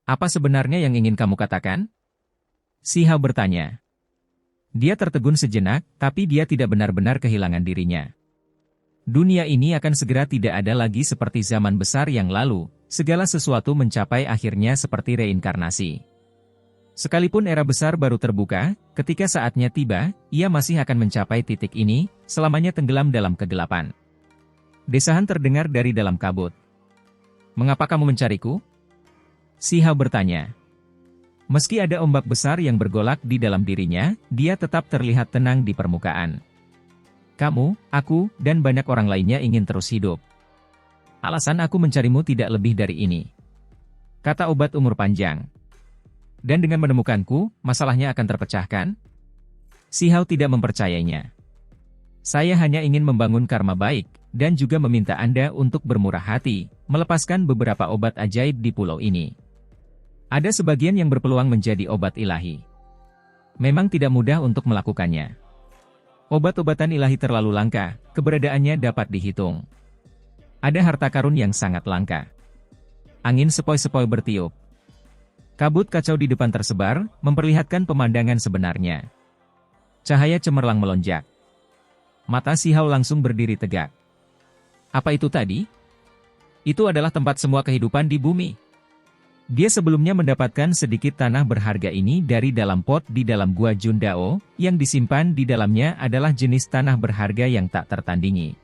Apa sebenarnya yang ingin kamu katakan? Si Hao bertanya. Dia tertegun sejenak, tapi dia tidak benar-benar kehilangan dirinya. Dunia ini akan segera tidak ada lagi seperti zaman besar yang lalu, segala sesuatu mencapai akhirnya seperti reinkarnasi. Sekalipun era besar baru terbuka, ketika saatnya tiba, ia masih akan mencapai titik ini, selamanya tenggelam dalam kegelapan. Desahan terdengar dari dalam kabut. Mengapa kamu mencariku? Si Hao bertanya. Meski ada ombak besar yang bergolak di dalam dirinya, dia tetap terlihat tenang di permukaan. Kamu, aku, dan banyak orang lainnya ingin terus hidup. Alasan aku mencarimu tidak lebih dari ini. Kata obat umur panjang. Dan dengan menemukanku, masalahnya akan terpecahkan? Si Hao tidak mempercayainya. Saya hanya ingin membangun karma baik, dan juga meminta Anda untuk bermurah hati, melepaskan beberapa obat ajaib di pulau ini. Ada sebagian yang berpeluang menjadi obat ilahi. Memang tidak mudah untuk melakukannya. Obat-obatan ilahi terlalu langka, keberadaannya dapat dihitung. Ada harta karun yang sangat langka. Angin sepoi-sepoi bertiup. Kabut kacau di depan tersebar, memperlihatkan pemandangan sebenarnya. Cahaya cemerlang melonjak. Mata si Hao langsung berdiri tegak. Apa itu tadi? Itu adalah tempat semua kehidupan di bumi. Dia sebelumnya mendapatkan sedikit tanah berharga ini dari dalam pot di dalam gua Jundao, yang disimpan di dalamnya adalah jenis tanah berharga yang tak tertandingi.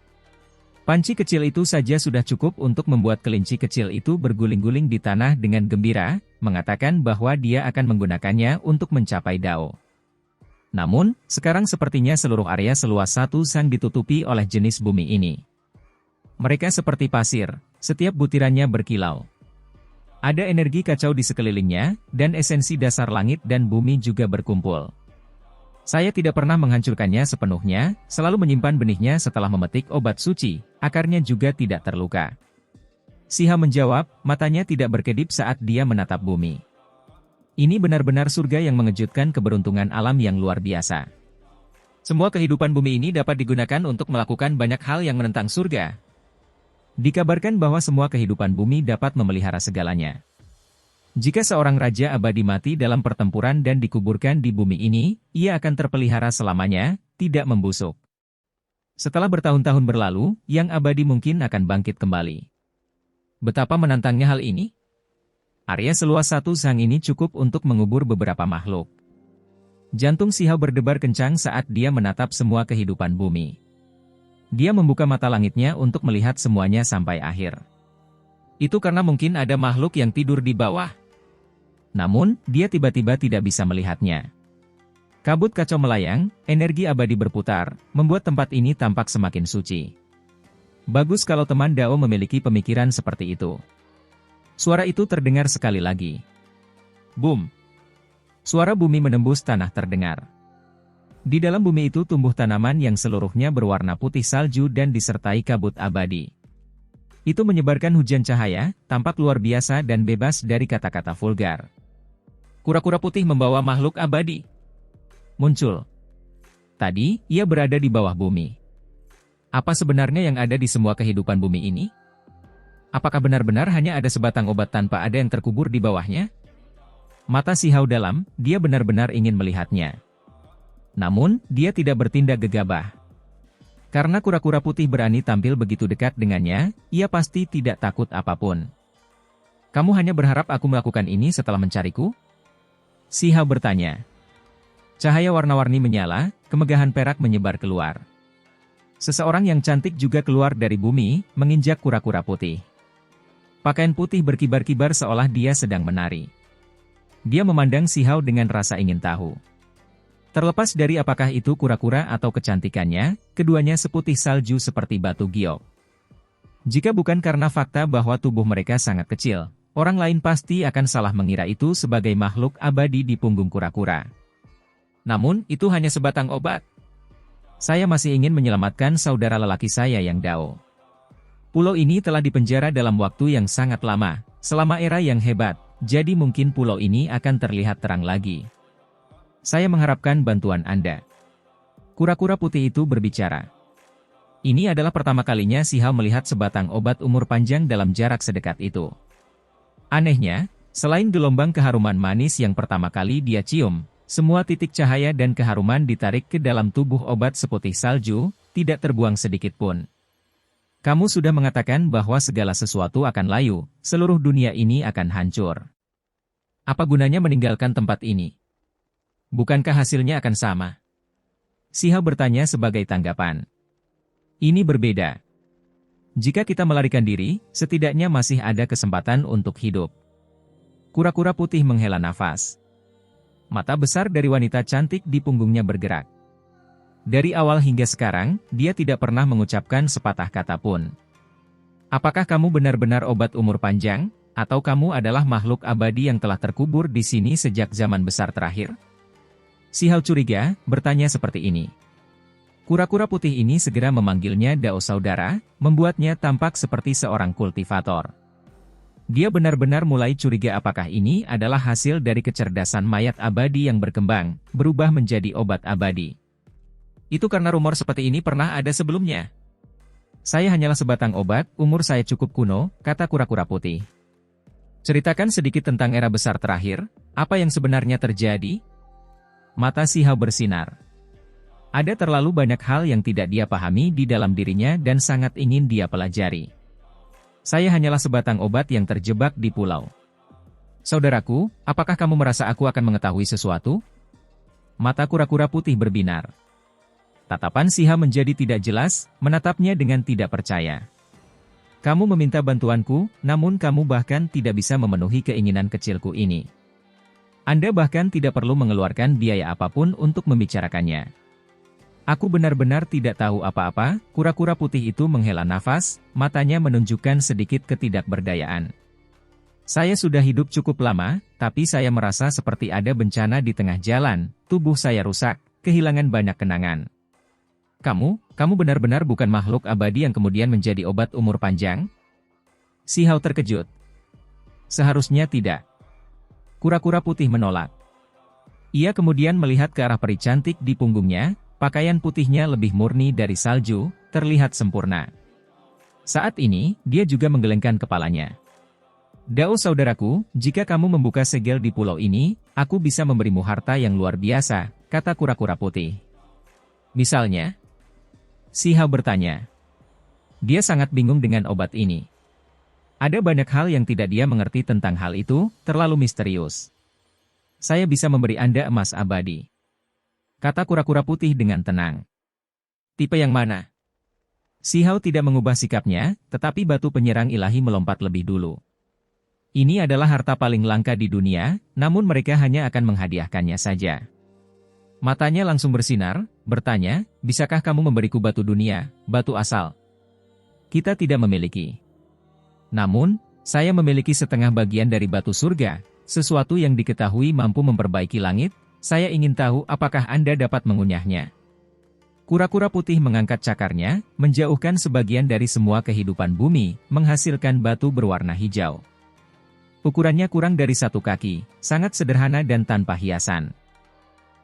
Panci kecil itu saja sudah cukup untuk membuat kelinci kecil itu berguling-guling di tanah dengan gembira, mengatakan bahwa dia akan menggunakannya untuk mencapai Dao. Namun, sekarang sepertinya seluruh area seluas 1 sang ditutupi oleh jenis bumi ini. Mereka seperti pasir, setiap butirannya berkilau. Ada energi kacau di sekelilingnya, dan esensi dasar langit dan bumi juga berkumpul. Saya tidak pernah menghancurkannya sepenuhnya, selalu menyimpan benihnya setelah memetik obat suci, akarnya juga tidak terluka. Si Hao menjawab, matanya tidak berkedip saat dia menatap bumi. Ini benar-benar surga yang mengejutkan keberuntungan alam yang luar biasa. Semua kehidupan bumi ini dapat digunakan untuk melakukan banyak hal yang menentang surga. Dikabarkan bahwa semua kehidupan bumi dapat memelihara segalanya. Jika seorang raja abadi mati dalam pertempuran dan dikuburkan di bumi ini, ia akan terpelihara selamanya, tidak membusuk. Setelah bertahun-tahun berlalu, yang abadi mungkin akan bangkit kembali. Betapa menantangnya hal ini? Area seluas 1 sang ini cukup untuk mengubur beberapa makhluk. Jantung si Hao berdebar kencang saat dia menatap semua kehidupan bumi. Dia membuka mata langitnya untuk melihat semuanya sampai akhir. Itu karena mungkin ada makhluk yang tidur di bawah. Namun, dia tiba-tiba tidak bisa melihatnya. Kabut kacau melayang, energi abadi berputar, membuat tempat ini tampak semakin suci. Bagus kalau teman Dao memiliki pemikiran seperti itu. Suara itu terdengar sekali lagi. Boom! Suara bumi menembus tanah terdengar. Di dalam bumi itu tumbuh tanaman yang seluruhnya berwarna putih salju dan disertai kabut abadi. Itu menyebarkan hujan cahaya, tampak luar biasa dan bebas dari kata-kata vulgar. Kura-kura putih membawa makhluk abadi. Muncul. Tadi, ia berada di bawah bumi. Apa sebenarnya yang ada di semua kehidupan bumi ini? Apakah benar-benar hanya ada sebatang obat tanpa ada yang terkubur di bawahnya? Mata si Hao dalam, dia benar-benar ingin melihatnya. Namun, dia tidak bertindak gegabah. Karena kura-kura putih berani tampil begitu dekat dengannya, ia pasti tidak takut apapun. Kamu hanya berharap aku melakukan ini setelah mencariku? Si Hao bertanya. Cahaya warna-warni menyala, kemegahan perak menyebar keluar. Seseorang yang cantik juga keluar dari bumi, menginjak kura-kura putih. Pakaian putih berkibar-kibar seolah dia sedang menari. Dia memandang si Hao dengan rasa ingin tahu. Terlepas dari apakah itu kura-kura atau kecantikannya, keduanya seputih salju seperti batu giok. Jika bukan karena fakta bahwa tubuh mereka sangat kecil, orang lain pasti akan salah mengira itu sebagai makhluk abadi di punggung kura-kura. Namun, itu hanya sebatang obat. Saya masih ingin menyelamatkan saudara lelaki saya yang Dao. Pulau ini telah dipenjara dalam waktu yang sangat lama, selama era yang hebat, jadi mungkin pulau ini akan terlihat terang lagi. Saya mengharapkan bantuan Anda. Kura-kura putih itu berbicara. Ini adalah pertama kalinya si Hao melihat sebatang obat umur panjang dalam jarak sedekat itu. Anehnya, Selain gelombang keharuman manis yang pertama kali dia cium, semua titik cahaya dan keharuman ditarik ke dalam tubuh obat seputih salju, tidak terbuang sedikit pun. Kamu sudah mengatakan bahwa segala sesuatu akan layu, seluruh dunia ini akan hancur. Apa gunanya meninggalkan tempat ini? Bukankah hasilnya akan sama? Xiao bertanya sebagai tanggapan. Ini berbeda. Jika kita melarikan diri, setidaknya masih ada kesempatan untuk hidup. Kura-kura putih menghela nafas. Mata besar dari wanita cantik di punggungnya bergerak. Dari awal hingga sekarang, dia tidak pernah mengucapkan sepatah kata pun. Apakah kamu benar-benar obat umur panjang, atau kamu adalah makhluk abadi yang telah terkubur di sini sejak zaman besar terakhir? Xiao curiga, bertanya seperti ini. Kura-kura putih ini segera memanggilnya Dao Saudara, membuatnya tampak seperti seorang kultivator. Dia benar-benar mulai curiga apakah ini adalah hasil dari kecerdasan mayat abadi yang berkembang, berubah menjadi obat abadi. Itu karena rumor seperti ini pernah ada sebelumnya. Saya hanyalah sebatang obat, umur saya cukup kuno, kata kura-kura putih. Ceritakan sedikit tentang era besar terakhir, apa yang sebenarnya terjadi? Mata Xiao bersinar. Ada terlalu banyak hal yang tidak dia pahami di dalam dirinya dan sangat ingin dia pelajari. Saya hanyalah sebatang obat yang terjebak di pulau. Saudaraku, apakah kamu merasa aku akan mengetahui sesuatu? Mata kura-kura putih berbinar. Tatapan Xiao menjadi tidak jelas, menatapnya dengan tidak percaya. Kamu meminta bantuanku, namun kamu bahkan tidak bisa memenuhi keinginan kecilku ini. Anda bahkan tidak perlu mengeluarkan biaya apapun untuk membicarakannya. Aku benar-benar tidak tahu apa-apa, kura-kura putih itu menghela nafas, matanya menunjukkan sedikit ketidakberdayaan. Saya sudah hidup cukup lama, tapi saya merasa seperti ada bencana di tengah jalan, tubuh saya rusak, kehilangan banyak kenangan. Kamu benar-benar bukan makhluk abadi yang kemudian menjadi obat umur panjang? Xiao terkejut. Seharusnya tidak. Kura-kura putih menolak. Ia kemudian melihat ke arah peri cantik di punggungnya, pakaian putihnya lebih murni dari salju, terlihat sempurna. Saat ini, dia juga menggelengkan kepalanya. Dao saudaraku, jika kamu membuka segel di pulau ini, aku bisa memberimu harta yang luar biasa, kata kura-kura putih. Misalnya? Xiao bertanya. Dia sangat bingung dengan obat ini. Ada banyak hal yang tidak dia mengerti tentang hal itu, terlalu misterius. Saya bisa memberi Anda emas abadi. Kata kura-kura putih dengan tenang. Tipe yang mana? Xiao tidak mengubah sikapnya, tetapi batu penyerang ilahi melompat lebih dulu. Ini adalah harta paling langka di dunia, namun mereka hanya akan menghadiahkannya saja. Matanya langsung bersinar, bertanya, bisakah kamu memberiku batu dunia, batu asal? Kita tidak memiliki. Namun, saya memiliki setengah bagian dari batu surga, sesuatu yang diketahui mampu memperbaiki langit, saya ingin tahu apakah Anda dapat mengunyahnya. Kura-kura putih mengangkat cakarnya, menjauhkan sebagian dari semua kehidupan bumi, menghasilkan batu berwarna hijau. Ukurannya kurang dari 1 kaki, sangat sederhana dan tanpa hiasan.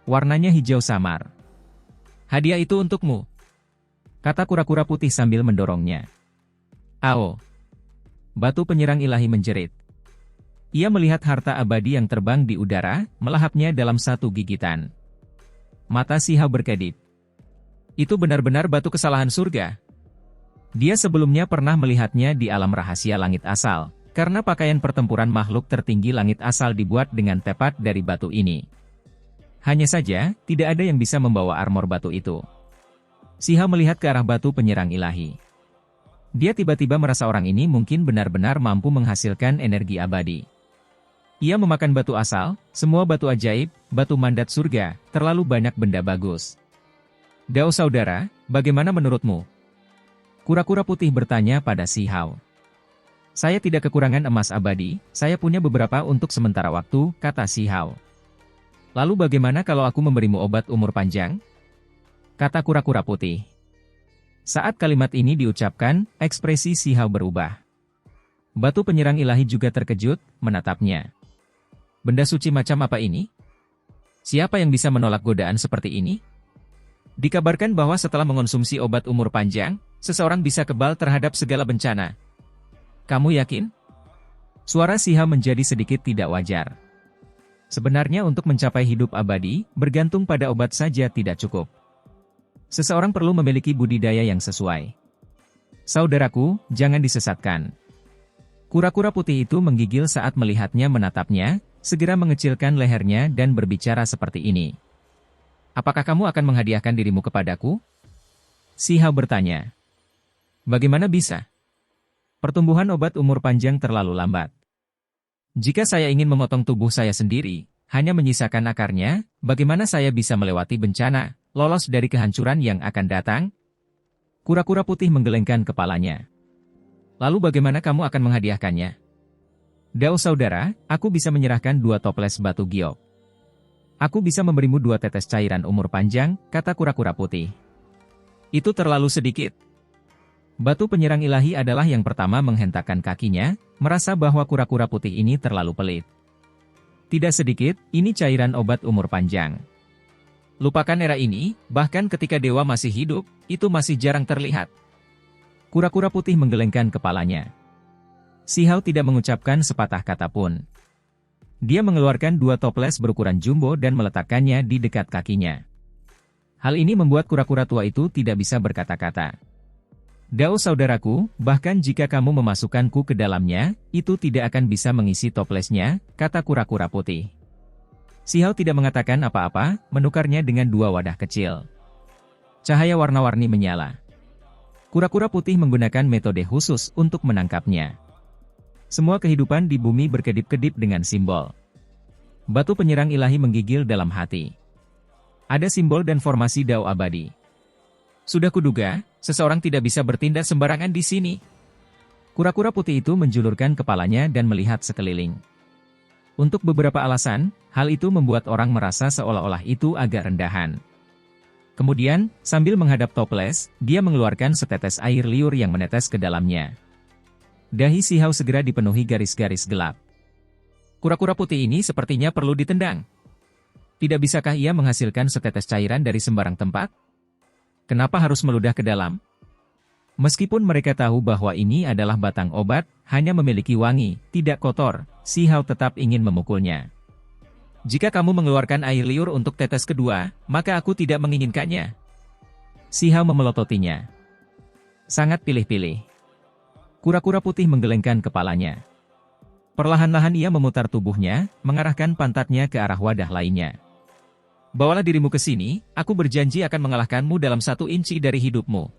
Warnanya hijau samar. Hadiah itu untukmu, kata kura-kura putih sambil mendorongnya. Ao! Batu penyerang ilahi menjerit. Ia melihat harta abadi yang terbang di udara, melahapnya dalam satu gigitan. Mata Xiao berkedip. Itu benar-benar batu kesalahan surga. Dia sebelumnya pernah melihatnya di alam rahasia langit asal, karena pakaian pertempuran makhluk tertinggi langit asal dibuat dengan tepat dari batu ini. Hanya saja, tidak ada yang bisa membawa armor batu itu. Xiao melihat ke arah batu penyerang ilahi. Dia tiba-tiba merasa orang ini mungkin benar-benar mampu menghasilkan energi abadi. Ia memakan batu asal, semua batu ajaib, batu mandat surga, terlalu banyak benda bagus. Dao saudara, bagaimana menurutmu? Kura-kura putih bertanya pada Xiao. Saya tidak kekurangan emas abadi, saya punya beberapa untuk sementara waktu, kata Xiao. Lalu bagaimana kalau aku memberimu obat umur panjang? Kata kura-kura putih. Saat kalimat ini diucapkan, ekspresi Xiao berubah. Batu penyerang ilahi juga terkejut, menatapnya. Benda suci macam apa ini? Siapa yang bisa menolak godaan seperti ini? Dikabarkan bahwa setelah mengonsumsi obat umur panjang, seseorang bisa kebal terhadap segala bencana. Kamu yakin? Suara Siha menjadi sedikit tidak wajar. Sebenarnya untuk mencapai hidup abadi, bergantung pada obat saja tidak cukup. Seseorang perlu memiliki budidaya yang sesuai. Saudaraku, jangan disesatkan. Kura-kura putih itu menggigil saat melihatnya menatapnya, segera mengecilkan lehernya dan berbicara seperti ini. Apakah kamu akan menghadiahkan dirimu kepadaku? Siha bertanya. Bagaimana bisa? Pertumbuhan obat umur panjang terlalu lambat. Jika saya ingin memotong tubuh saya sendiri, hanya menyisakan akarnya, bagaimana saya bisa melewati bencana, lolos dari kehancuran yang akan datang? Kura-kura putih menggelengkan kepalanya. Lalu bagaimana kamu akan menghadiahkannya? Dao saudara, aku bisa menyerahkan 2 toples batu giok. Aku bisa memberimu 2 tetes cairan umur panjang, kata kura-kura putih. Itu terlalu sedikit. Batu penyerang ilahi adalah yang pertama menghentakkan kakinya, merasa bahwa kura-kura putih ini terlalu pelit. Tidak sedikit, ini cairan obat umur panjang. Lupakan era ini, bahkan ketika dewa masih hidup, itu masih jarang terlihat. Kura-kura putih menggelengkan kepalanya. Sihao tidak mengucapkan sepatah kata pun. Dia mengeluarkan 2 toples berukuran jumbo dan meletakkannya di dekat kakinya. Hal ini membuat kura-kura tua itu tidak bisa berkata-kata. Dao saudaraku, bahkan jika kamu memasukkanku ke dalamnya, itu tidak akan bisa mengisi toplesnya, kata kura-kura putih. Sihao tidak mengatakan apa-apa, menukarnya dengan 2 wadah kecil. Cahaya warna-warni menyala. Kura-kura putih menggunakan metode khusus untuk menangkapnya. Semua kehidupan di bumi berkedip-kedip dengan simbol. Batu penyerang ilahi menggigil dalam hati. Ada simbol dan formasi Dao abadi. Sudah kuduga, seseorang tidak bisa bertindak sembarangan di sini. Kura-kura putih itu menjulurkan kepalanya dan melihat sekeliling. Untuk beberapa alasan, hal itu membuat orang merasa seolah-olah itu agak rendahan. Kemudian, sambil menghadap toples, dia mengeluarkan setetes air liur yang menetes ke dalamnya. Dahi Sihao segera dipenuhi garis-garis gelap. Kura-kura putih ini sepertinya perlu ditendang. Tidak bisakah ia menghasilkan setetes cairan dari sembarang tempat? Kenapa harus meludah ke dalam? Meskipun mereka tahu bahwa ini adalah batang obat, hanya memiliki wangi, tidak kotor, Sihao tetap ingin memukulnya. Jika kamu mengeluarkan air liur untuk tetes kedua, maka aku tidak menginginkannya. Sihao memelototinya. Sangat pilih-pilih. Kura-kura putih menggelengkan kepalanya. Perlahan-lahan ia memutar tubuhnya, mengarahkan pantatnya ke arah wadah lainnya. Bawalah dirimu ke sini, aku berjanji akan mengalahkanmu dalam 1 inci dari hidupmu.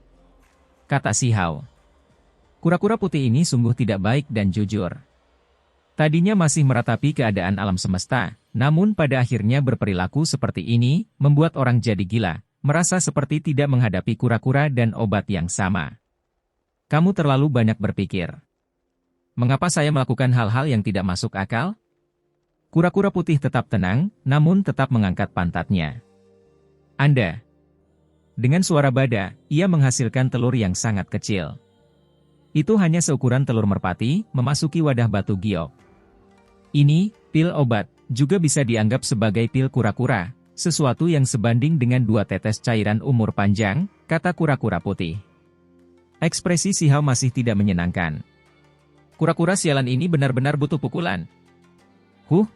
Kata Sihao. Kura-kura putih ini sungguh tidak baik dan jujur. Tadinya masih meratapi keadaan alam semesta, namun pada akhirnya berperilaku seperti ini, membuat orang jadi gila, merasa seperti tidak menghadapi kura-kura dan obat yang sama. Kamu terlalu banyak berpikir. Mengapa saya melakukan hal-hal yang tidak masuk akal? Kura-kura putih tetap tenang, namun tetap mengangkat pantatnya. Anda. Dengan suara bada, ia menghasilkan telur yang sangat kecil. Itu hanya seukuran telur merpati, memasuki wadah batu giok. Ini, pil obat, juga bisa dianggap sebagai pil kura-kura, sesuatu yang sebanding dengan 2 tetes cairan umur panjang, kata kura-kura putih. Ekspresi Sihao masih tidak menyenangkan. Kura-kura sialan ini benar-benar butuh pukulan.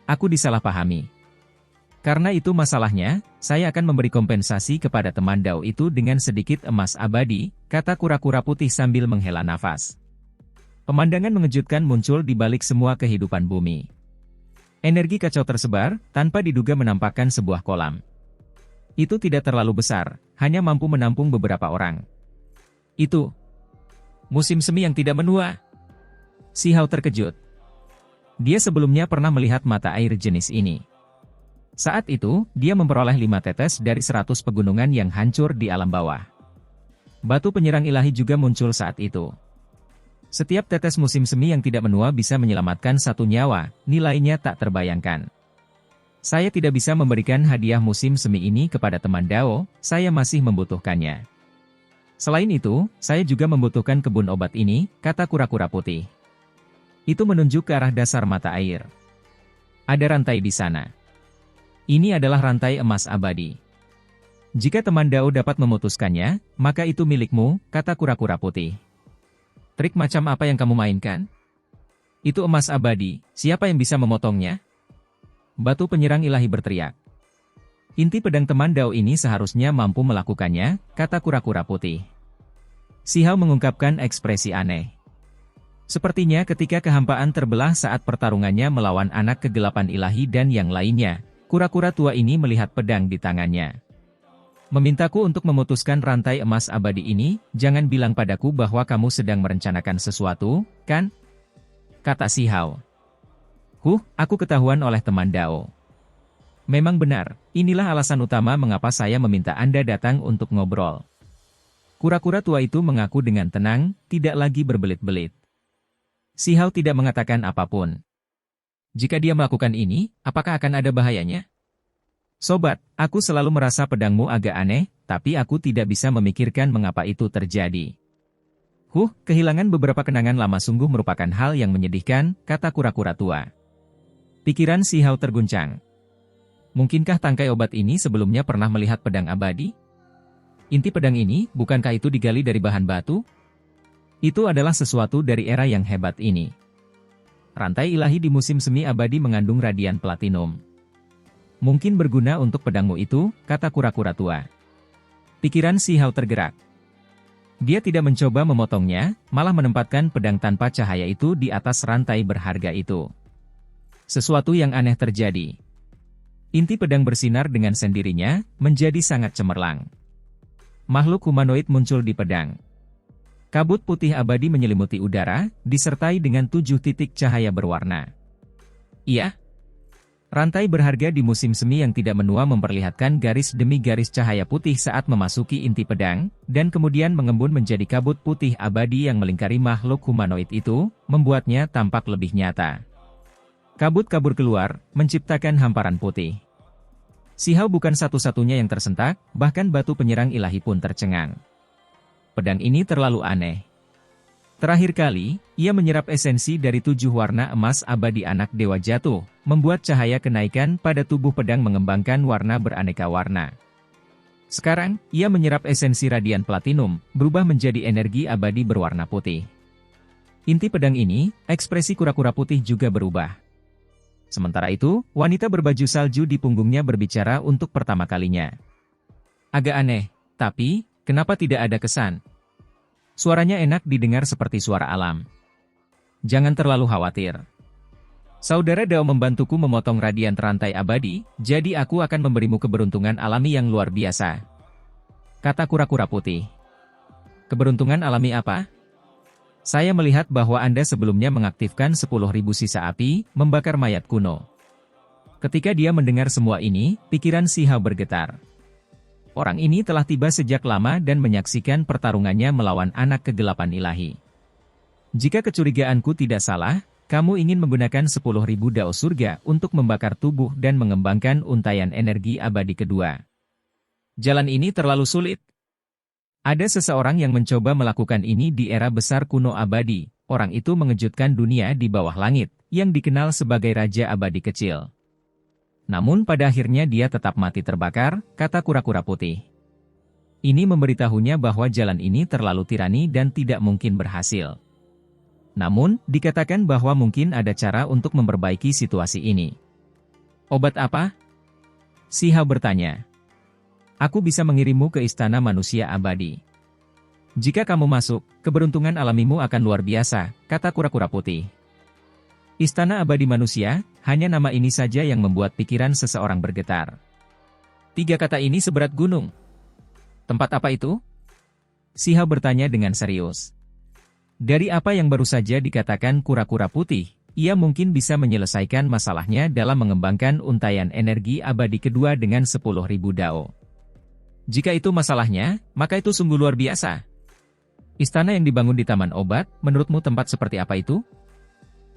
Aku disalahpahami. Karena itu masalahnya, saya akan memberi kompensasi kepada teman Dao itu dengan sedikit emas abadi, kata kura-kura putih sambil menghela nafas. Pemandangan mengejutkan muncul di balik semua kehidupan bumi. Energi kacau tersebar, tanpa diduga menampakkan sebuah kolam. Itu tidak terlalu besar, hanya mampu menampung beberapa orang. Itu musim semi yang tidak menua. Sihao terkejut. Dia sebelumnya pernah melihat mata air jenis ini. Saat itu, dia memperoleh 5 tetes dari 100 pegunungan yang hancur di alam bawah. Batu penyerang ilahi juga muncul saat itu. Setiap tetes musim semi yang tidak menua bisa menyelamatkan 1 nyawa, nilainya tak terbayangkan. Saya tidak bisa memberikan hadiah musim semi ini kepada teman Dao, saya masih membutuhkannya. Selain itu, saya juga membutuhkan kebun obat ini, kata kura-kura putih. Itu menunjuk ke arah dasar mata air. Ada rantai di sana. Ini adalah rantai emas abadi. Jika teman Dao dapat memutuskannya, maka itu milikmu, kata kura-kura putih. Trik macam apa yang kamu mainkan? Itu emas abadi, siapa yang bisa memotongnya? Batu penyerang ilahi berteriak. Inti pedang teman Dao ini seharusnya mampu melakukannya, kata kura-kura putih. Si Hao mengungkapkan ekspresi aneh. Sepertinya ketika kehampaan terbelah saat pertarungannya melawan anak kegelapan ilahi dan yang lainnya, kura-kura tua ini melihat pedang di tangannya. Memintaku untuk memutuskan rantai emas abadi ini, jangan bilang padaku bahwa kamu sedang merencanakan sesuatu, kan? Kata si Hao. Aku ketahuan oleh teman Dao. Memang benar, inilah alasan utama mengapa saya meminta Anda datang untuk ngobrol. Kura-kura tua itu mengaku dengan tenang, tidak lagi berbelit-belit. Si Hao tidak mengatakan apapun. Jika dia melakukan ini, apakah akan ada bahayanya? Sobat, aku selalu merasa pedangmu agak aneh, tapi aku tidak bisa memikirkan mengapa itu terjadi. Kehilangan beberapa kenangan lama sungguh merupakan hal yang menyedihkan, kata kura-kura tua. Pikiran si Hao terguncang. Mungkinkah tangkai obat ini sebelumnya pernah melihat pedang abadi? Inti pedang ini, bukankah itu digali dari bahan batu? Itu adalah sesuatu dari era yang hebat ini. Rantai ilahi di musim semi abadi mengandung radian platinum. Mungkin berguna untuk pedangmu itu, kata kura-kura tua. Pikiran si Hao tergerak. Dia tidak mencoba memotongnya, malah menempatkan pedang tanpa cahaya itu di atas rantai berharga itu. Sesuatu yang aneh terjadi. Inti pedang bersinar dengan sendirinya, menjadi sangat cemerlang. Makhluk humanoid muncul di pedang. Kabut putih abadi menyelimuti udara, disertai dengan 7 titik cahaya berwarna. Iya. Rantai berharga di musim semi yang tidak menua memperlihatkan garis demi garis cahaya putih saat memasuki inti pedang, dan kemudian mengembun menjadi kabut putih abadi yang melingkari makhluk humanoid itu, membuatnya tampak lebih nyata. Kabut kabur keluar, menciptakan hamparan putih. Si Hao bukan satu-satunya yang tersentak, bahkan batu penyerang ilahi pun tercengang. Pedang ini terlalu aneh. Terakhir kali, ia menyerap esensi dari 7 warna emas abadi anak dewa jatuh, membuat cahaya kenaikan pada tubuh pedang mengembangkan warna beraneka warna. Sekarang, ia menyerap esensi radian platinum, berubah menjadi energi abadi berwarna putih. Inti pedang ini, ekspresi kura-kura putih juga berubah. Sementara itu, wanita berbaju salju di punggungnya berbicara untuk pertama kalinya. Agak aneh, tapi, kenapa tidak ada kesan? Suaranya enak didengar seperti suara alam. Jangan terlalu khawatir. Saudara Dao membantuku memotong radian rantai abadi, jadi aku akan memberimu keberuntungan alami yang luar biasa. Kata kura-kura putih. Keberuntungan alami apa? Saya melihat bahwa Anda sebelumnya mengaktifkan 10.000 sisa api, membakar mayat kuno. Ketika dia mendengar semua ini, pikiran si Hao bergetar. Orang ini telah tiba sejak lama dan menyaksikan pertarungannya melawan anak kegelapan ilahi. Jika kecurigaanku tidak salah, kamu ingin menggunakan 10.000 dao surga untuk membakar tubuh dan mengembangkan untaian energi abadi kedua. Jalan ini terlalu sulit. Ada seseorang yang mencoba melakukan ini di era besar kuno abadi. Orang itu mengejutkan dunia di bawah langit, yang dikenal sebagai Raja Abadi Kecil. Namun pada akhirnya dia tetap mati terbakar, kata kura-kura putih. Ini memberitahunya bahwa jalan ini terlalu tirani dan tidak mungkin berhasil. Namun, dikatakan bahwa mungkin ada cara untuk memperbaiki situasi ini. Obat apa? Si Hao bertanya. Aku bisa mengirimmu ke istana manusia abadi. Jika kamu masuk, keberuntungan alamimu akan luar biasa, kata kura-kura putih. Istana abadi manusia, hanya nama ini saja yang membuat pikiran seseorang bergetar. 3 kata ini seberat gunung. Tempat apa itu? Si Hao bertanya dengan serius. Dari apa yang baru saja dikatakan kura-kura putih, ia mungkin bisa menyelesaikan masalahnya dalam mengembangkan untaian energi abadi kedua dengan 10.000 dao. Jika itu masalahnya, maka itu sungguh luar biasa. Istana yang dibangun di Taman Obat, menurutmu tempat seperti apa itu?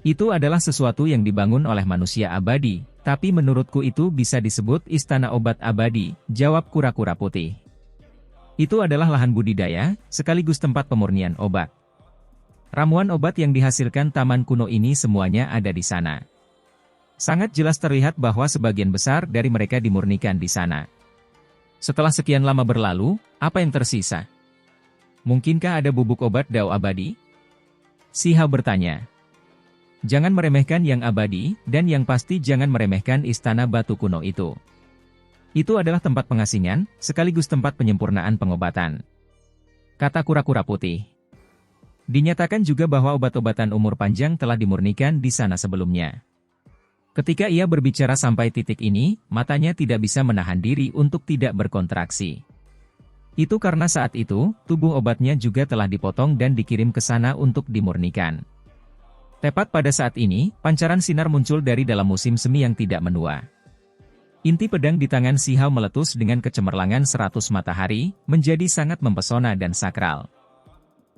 Itu adalah sesuatu yang dibangun oleh manusia abadi, tapi menurutku itu bisa disebut istana obat abadi, jawab kura-kura putih. Itu adalah lahan budidaya, sekaligus tempat pemurnian obat. Ramuan obat yang dihasilkan taman kuno ini semuanya ada di sana. Sangat jelas terlihat bahwa sebagian besar dari mereka dimurnikan di sana. Setelah sekian lama berlalu, apa yang tersisa? Mungkinkah ada bubuk obat dao abadi? Si Hao bertanya. Jangan meremehkan yang abadi, dan yang pasti jangan meremehkan istana batu kuno itu. Itu adalah tempat pengasingan, sekaligus tempat penyempurnaan pengobatan. Kata kura-kura putih. Dinyatakan juga bahwa obat-obatan umur panjang telah dimurnikan di sana sebelumnya. Ketika ia berbicara sampai titik ini, matanya tidak bisa menahan diri untuk tidak berkontraksi. Itu karena saat itu, tubuh obatnya juga telah dipotong dan dikirim ke sana untuk dimurnikan. Tepat pada saat ini, pancaran sinar muncul dari dalam musim semi yang tidak menua. Inti pedang di tangan Si Hao meletus dengan kecemerlangan 100 matahari, menjadi sangat mempesona dan sakral.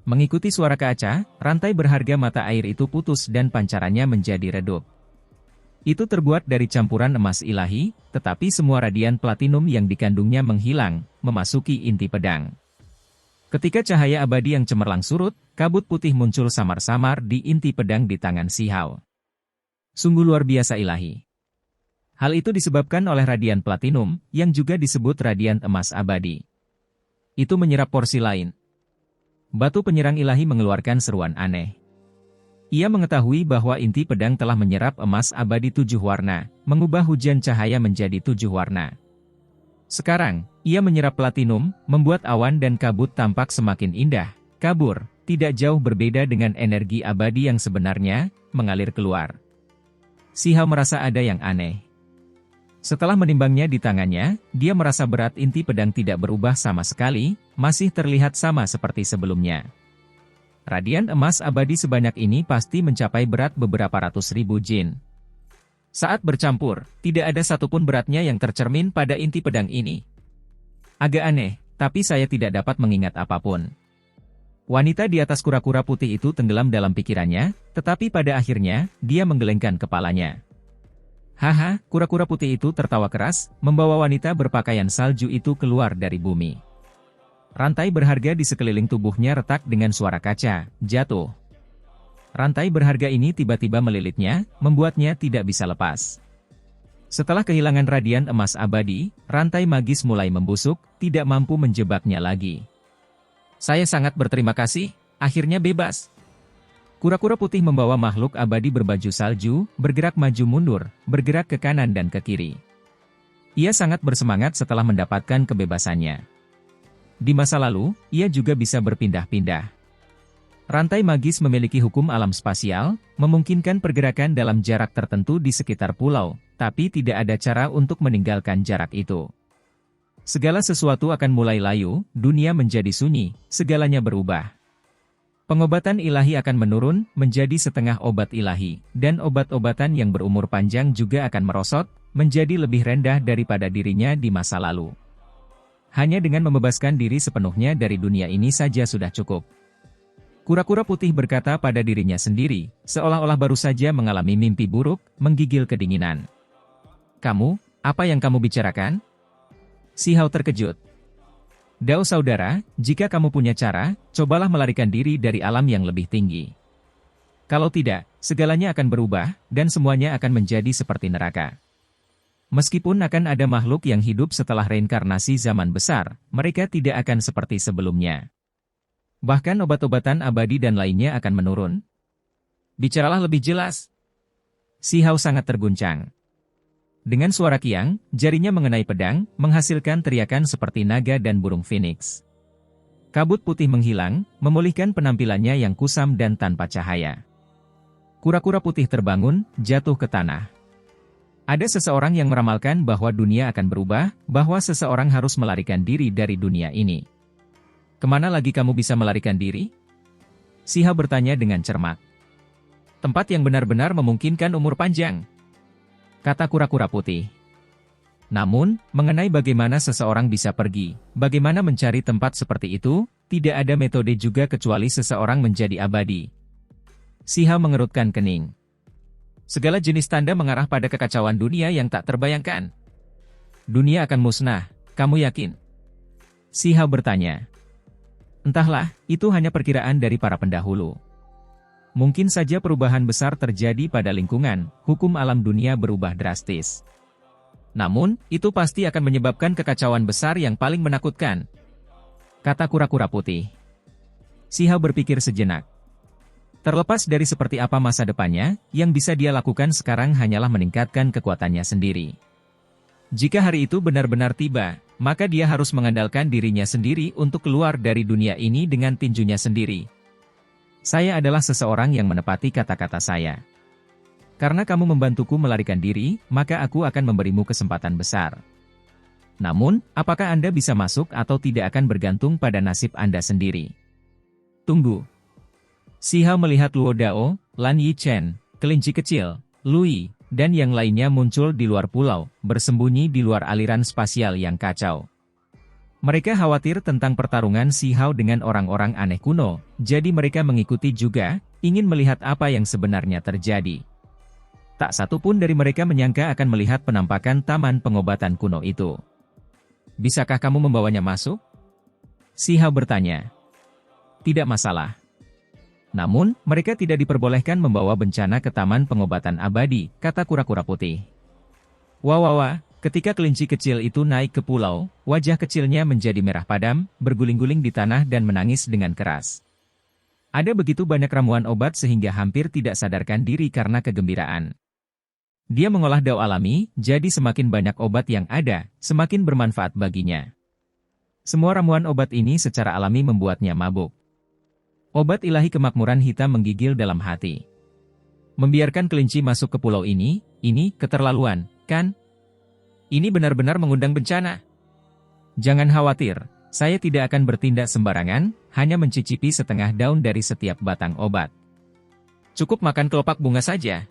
Mengikuti suara kaca, rantai berharga mata air itu putus dan pancarannya menjadi redup. Itu terbuat dari campuran emas ilahi, tetapi semua radian platinum yang dikandungnya menghilang, memasuki inti pedang. Ketika cahaya abadi yang cemerlang surut, kabut putih muncul samar-samar di inti pedang di tangan Si Hao. Sungguh luar biasa ilahi. Hal itu disebabkan oleh radian platinum, yang juga disebut radian emas abadi. Itu menyerap porsi lain. Batu penyerang ilahi mengeluarkan seruan aneh. Ia mengetahui bahwa inti pedang telah menyerap emas abadi 7 warna, mengubah hujan cahaya menjadi 7 warna. Sekarang, ia menyerap platinum, membuat awan dan kabut tampak semakin indah, kabur, tidak jauh berbeda dengan energi abadi yang sebenarnya, mengalir keluar. Si Hao merasa ada yang aneh. Setelah menimbangnya di tangannya, dia merasa berat inti pedang tidak berubah sama sekali, masih terlihat sama seperti sebelumnya. Radian emas abadi sebanyak ini pasti mencapai berat beberapa ratus ribu jin. Saat bercampur, tidak ada satupun beratnya yang tercermin pada inti pedang ini. Agak aneh, tapi saya tidak dapat mengingat apapun. Wanita di atas kura-kura putih itu tenggelam dalam pikirannya, tetapi pada akhirnya, dia menggelengkan kepalanya. Haha, kura-kura putih itu tertawa keras, membawa wanita berpakaian salju itu keluar dari bumi. Rantai berharga di sekeliling tubuhnya retak dengan suara kaca, jatuh. Rantai berharga ini tiba-tiba melilitnya, membuatnya tidak bisa lepas. Setelah kehilangan radian emas abadi, rantai magis mulai membusuk, tidak mampu menjebaknya lagi. Saya sangat berterima kasih, akhirnya bebas. Kura-kura putih membawa makhluk abadi berbaju salju, bergerak maju mundur, bergerak ke kanan dan ke kiri. Ia sangat bersemangat setelah mendapatkan kebebasannya. Di masa lalu, ia juga bisa berpindah-pindah. Rantai magis memiliki hukum alam spasial, memungkinkan pergerakan dalam jarak tertentu di sekitar pulau, tapi tidak ada cara untuk meninggalkan jarak itu. Segala sesuatu akan mulai layu, dunia menjadi sunyi, segalanya berubah. Pengobatan ilahi akan menurun, menjadi setengah obat ilahi, dan obat-obatan yang berumur panjang juga akan merosot, menjadi lebih rendah daripada dirinya di masa lalu. Hanya dengan membebaskan diri sepenuhnya dari dunia ini saja sudah cukup. Kura-kura putih berkata pada dirinya sendiri, seolah-olah baru saja mengalami mimpi buruk, menggigil kedinginan. Kamu, apa yang kamu bicarakan? Si Hao terkejut. Dao saudara, jika kamu punya cara, cobalah melarikan diri dari alam yang lebih tinggi. Kalau tidak, segalanya akan berubah, dan semuanya akan menjadi seperti neraka. Meskipun akan ada makhluk yang hidup setelah reinkarnasi zaman besar, mereka tidak akan seperti sebelumnya. Bahkan obat-obatan abadi dan lainnya akan menurun. Bicaralah lebih jelas. Si Hao sangat terguncang. Dengan suara kiang, jarinya mengenai pedang, menghasilkan teriakan seperti naga dan burung phoenix. Kabut putih menghilang, memulihkan penampilannya yang kusam dan tanpa cahaya. Kura-kura putih terbangun, jatuh ke tanah. Ada seseorang yang meramalkan bahwa dunia akan berubah, bahwa seseorang harus melarikan diri dari dunia ini. Kemana lagi kamu bisa melarikan diri? Si Hao bertanya dengan cermat. Tempat yang benar-benar memungkinkan umur panjang, kata kura-kura putih. Namun, mengenai bagaimana seseorang bisa pergi, bagaimana mencari tempat seperti itu, tidak ada metode juga kecuali seseorang menjadi abadi. Si Hao mengerutkan kening. Segala jenis tanda mengarah pada kekacauan dunia yang tak terbayangkan. Dunia akan musnah, kamu yakin? Si Hao bertanya. Entahlah, itu hanya perkiraan dari para pendahulu. Mungkin saja perubahan besar terjadi pada lingkungan, hukum alam dunia berubah drastis. Namun, itu pasti akan menyebabkan kekacauan besar yang paling menakutkan, kata kura-kura putih. Si Hao berpikir sejenak. Terlepas dari seperti apa masa depannya, yang bisa dia lakukan sekarang hanyalah meningkatkan kekuatannya sendiri. Jika hari itu benar-benar tiba, maka dia harus mengandalkan dirinya sendiri untuk keluar dari dunia ini dengan tinjunya sendiri. Saya adalah seseorang yang menepati kata-kata saya. Karena kamu membantuku melarikan diri, maka aku akan memberimu kesempatan besar. Namun, apakah Anda bisa masuk atau tidak akan bergantung pada nasib Anda sendiri. Tunggu. Si Hao melihat Luo Dao, Lan Yichen, kelinci kecil, Lui, dan yang lainnya muncul di luar pulau, bersembunyi di luar aliran spasial yang kacau. Mereka khawatir tentang pertarungan Si Hao dengan orang-orang aneh kuno, jadi mereka mengikuti juga, ingin melihat apa yang sebenarnya terjadi. Tak satu pun dari mereka menyangka akan melihat penampakan taman pengobatan kuno itu. Bisakah kamu membawanya masuk? Si Hao bertanya. Tidak masalah. Namun, mereka tidak diperbolehkan membawa bencana ke taman pengobatan abadi, kata kura-kura putih. Wah, ketika kelinci kecil itu naik ke pulau, wajah kecilnya menjadi merah padam, berguling-guling di tanah dan menangis dengan keras. Ada begitu banyak ramuan obat sehingga hampir tidak sadarkan diri karena kegembiraan. Dia mengolah dao alami, jadi semakin banyak obat yang ada, semakin bermanfaat baginya. Semua ramuan obat ini secara alami membuatnya mabuk. Obat ilahi kemakmuran hitam menggigil dalam hati. Membiarkan kelinci masuk ke pulau ini keterlaluan, kan? Ini benar-benar mengundang bencana. Jangan khawatir, saya tidak akan bertindak sembarangan, hanya mencicipi setengah daun dari setiap batang obat. Cukup makan kelopak bunga saja.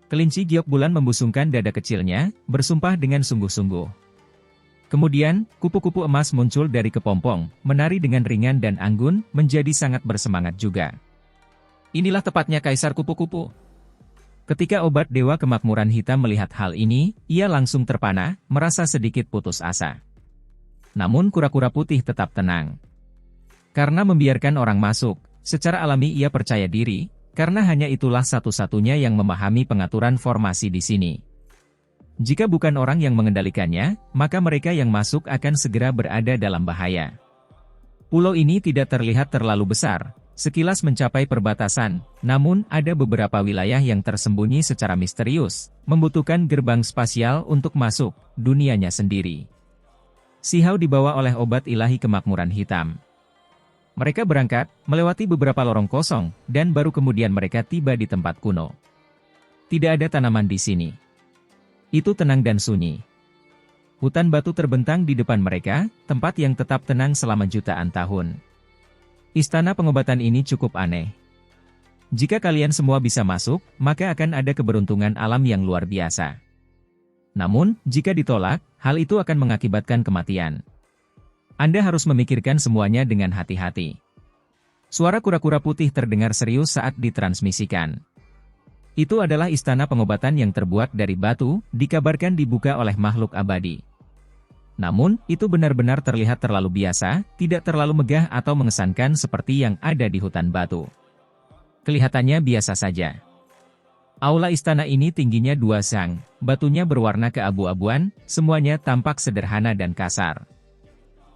Kelinci giok bulan membusungkan dada kecilnya, bersumpah dengan sungguh-sungguh. Kemudian, kupu-kupu emas muncul dari kepompong, menari dengan ringan dan anggun, menjadi sangat bersemangat juga. Inilah tepatnya Kaisar Kupu-Kupu. Ketika obat Dewa Kemakmuran Hitam melihat hal ini, ia langsung terpana, merasa sedikit putus asa. Namun kura-kura putih tetap tenang. Karena membiarkan orang masuk, secara alami ia percaya diri, karena hanya itulah satu-satunya yang memahami pengaturan formasi di sini. Jika bukan orang yang mengendalikannya, maka mereka yang masuk akan segera berada dalam bahaya. Pulau ini tidak terlihat terlalu besar, sekilas mencapai perbatasan, namun ada beberapa wilayah yang tersembunyi secara misterius, membutuhkan gerbang spasial untuk masuk, dunianya sendiri. Si Hao dibawa oleh obat ilahi kemakmuran hitam. Mereka berangkat, melewati beberapa lorong kosong, dan baru kemudian mereka tiba di tempat kuno. Tidak ada tanaman di sini. Itu tenang dan sunyi. Hutan batu terbentang di depan mereka, tempat yang tetap tenang selama jutaan tahun. Istana pengobatan ini cukup aneh. Jika kalian semua bisa masuk, maka akan ada keberuntungan alam yang luar biasa. Namun, jika ditolak, hal itu akan mengakibatkan kematian. Anda harus memikirkan semuanya dengan hati-hati. Suara kura-kura putih terdengar serius saat ditransmisikan. Itu adalah istana pengobatan yang terbuat dari batu, dikabarkan dibuka oleh makhluk abadi. Namun, itu benar-benar terlihat terlalu biasa, tidak terlalu megah atau mengesankan seperti yang ada di hutan batu. Kelihatannya biasa saja. Aula istana ini tingginya 2 sang, batunya berwarna keabu-abuan, semuanya tampak sederhana dan kasar.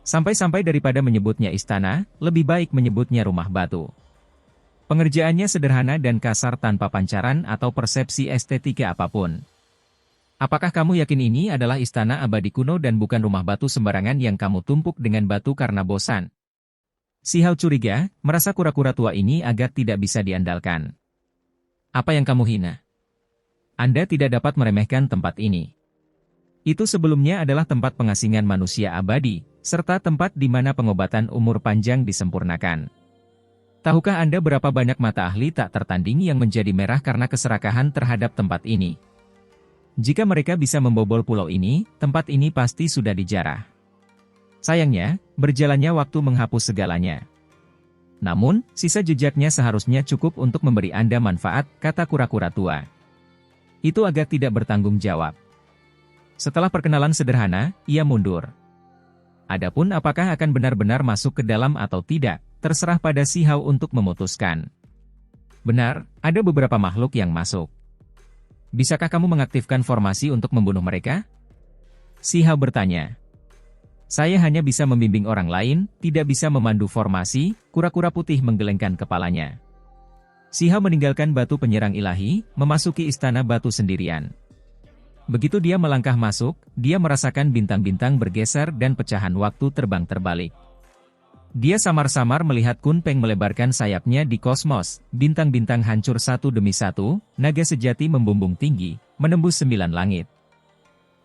Sampai-sampai daripada menyebutnya istana, lebih baik menyebutnya rumah batu. Pengerjaannya sederhana dan kasar tanpa pancaran atau persepsi estetika apapun. Apakah kamu yakin ini adalah istana abadi kuno dan bukan rumah batu sembarangan yang kamu tumpuk dengan batu karena bosan? Si Hao curiga, merasa kura-kura tua ini agak tidak bisa diandalkan. Apa yang kamu hina? Anda tidak dapat meremehkan tempat ini. Itu sebelumnya adalah tempat pengasingan manusia abadi, serta tempat di mana pengobatan umur panjang disempurnakan. Tahukah Anda berapa banyak mata ahli tak tertanding yang menjadi merah karena keserakahan terhadap tempat ini? Jika mereka bisa membobol pulau ini, tempat ini pasti sudah dijarah. Sayangnya, berjalannya waktu menghapus segalanya. Namun, sisa jejaknya seharusnya cukup untuk memberi Anda manfaat, kata kura-kura tua. Itu agak tidak bertanggung jawab. Setelah perkenalan sederhana, ia mundur. Adapun apakah akan benar-benar masuk ke dalam atau tidak, terserah pada Si Hao untuk memutuskan. Benar, ada beberapa makhluk yang masuk. Bisakah kamu mengaktifkan formasi untuk membunuh mereka? Si Hao bertanya. Saya hanya bisa membimbing orang lain, tidak bisa memandu formasi, kura-kura putih menggelengkan kepalanya. Si Hao meninggalkan batu penyerang ilahi, memasuki istana batu sendirian. Begitu dia melangkah masuk, dia merasakan bintang-bintang bergeser dan pecahan waktu terbang terbalik. Dia samar-samar melihat Kun Peng melebarkan sayapnya di kosmos, bintang-bintang hancur satu demi satu, naga sejati membumbung tinggi, menembus 9 langit.